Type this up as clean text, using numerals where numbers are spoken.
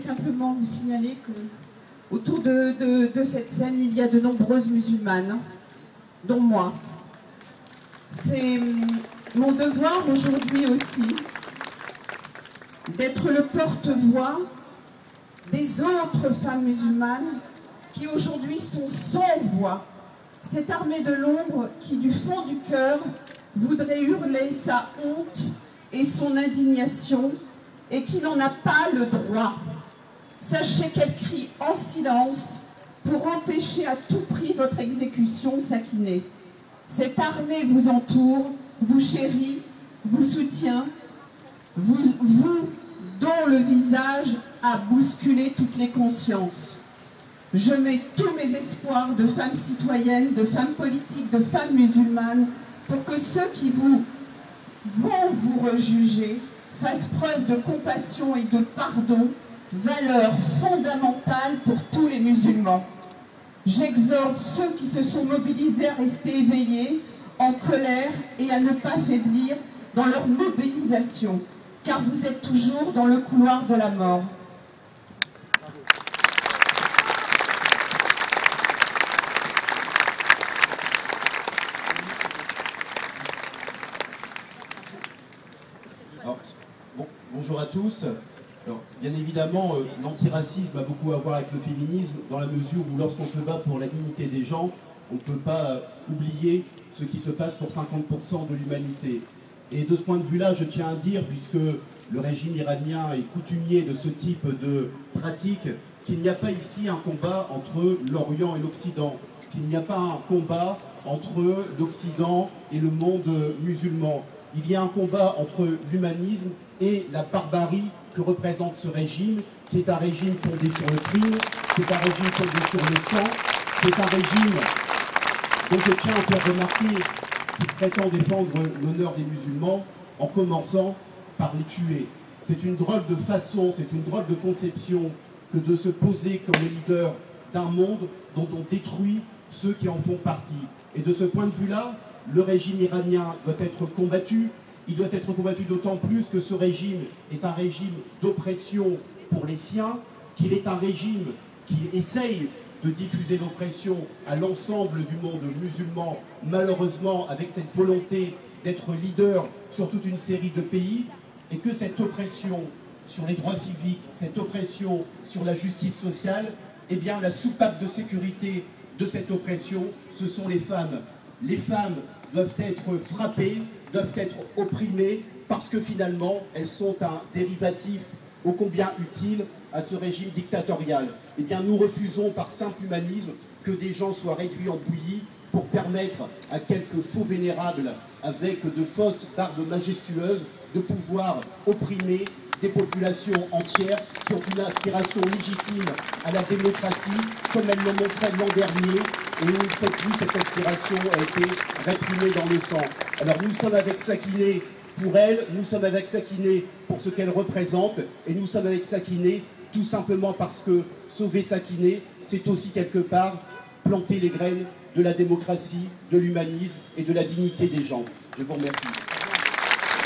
simplement vous signaler que autour de cette scène, il y a de nombreuses musulmanes, dont moi. C'est mon devoir aujourd'hui aussi d'être le porte-voix des autres femmes musulmanes qui aujourd'hui sont sans voix. Cette armée de l'ombre qui, du fond du cœur, voudrait hurler sa honte et son indignation et qui n'en a pas le droit. Sachez qu'elle crie en silence pour empêcher à tout prix votre exécution, Sakineh. Cette armée vous entoure, vous chérit, vous soutient, vous dont le visage a bousculé toutes les consciences. Je mets tous mes espoirs de femmes citoyennes, de femmes politiques, de femmes musulmanes, pour que ceux qui vont vous rejuger fassent preuve de compassion et de pardon, valeur fondamentale pour tous les musulmans. J'exhorte ceux qui se sont mobilisés à rester éveillés, en colère et à ne pas faiblir dans leur mobilisation, car vous êtes toujours dans le couloir de la mort. Alors, bonjour à tous. Alors, bien évidemment, l'antiracisme a beaucoup à voir avec le féminisme, dans la mesure où lorsqu'on se bat pour la dignité des gens, on ne peut pas oublier ce qui se passe pour 50% de l'humanité. Et de ce point de vue-là, je tiens à dire, puisque le régime iranien est coutumier de ce type de pratique, qu'il n'y a pas ici un combat entre l'Orient et l'Occident, qu'il n'y a pas un combat entre l'Occident et le monde musulman. Il y a un combat entre l'humanisme et la barbarie que représente ce régime, qui est un régime fondé sur le crime, qui est un régime fondé sur le sang, qui est un régime dont je tiens à faire remarquer qu'il prétend défendre l'honneur des musulmans en commençant par les tuer. C'est une drôle de façon, c'est une drôle de conception que de se poser comme le leader d'un monde dont on détruit ceux qui en font partie. Et de ce point de vue-là, le régime iranien doit être combattu. Il doit être combattu d'autant plus que ce régime est un régime d'oppression pour les siens, qu'il est un régime qui essaye de diffuser l'oppression à l'ensemble du monde musulman, malheureusement avec cette volonté d'être leader sur toute une série de pays, et que cette oppression sur les droits civiques, cette oppression sur la justice sociale, eh bien la soupape de sécurité de cette oppression, ce sont les femmes. Les femmes doivent être frappées, doivent être opprimées, parce que finalement, elles sont un dérivatif ô combien utile à ce régime dictatorial. Eh bien, nous refusons par simple humanisme que des gens soient réduits en bouillie pour permettre à quelques faux vénérables avec de fausses barbes majestueuses de pouvoir opprimer des populations entières qui ont une aspiration légitime à la démocratie, comme elles l'ont montré l'an dernier, et où cette aspiration a été réprimée dans le sang. Alors nous sommes avec Sakineh pour elle, nous sommes avec Sakineh pour ce qu'elle représente, et nous sommes avec Sakineh tout simplement parce que sauver Sakineh, c'est aussi quelque part planter les graines de la démocratie, de l'humanisme et de la dignité des gens. Je vous remercie.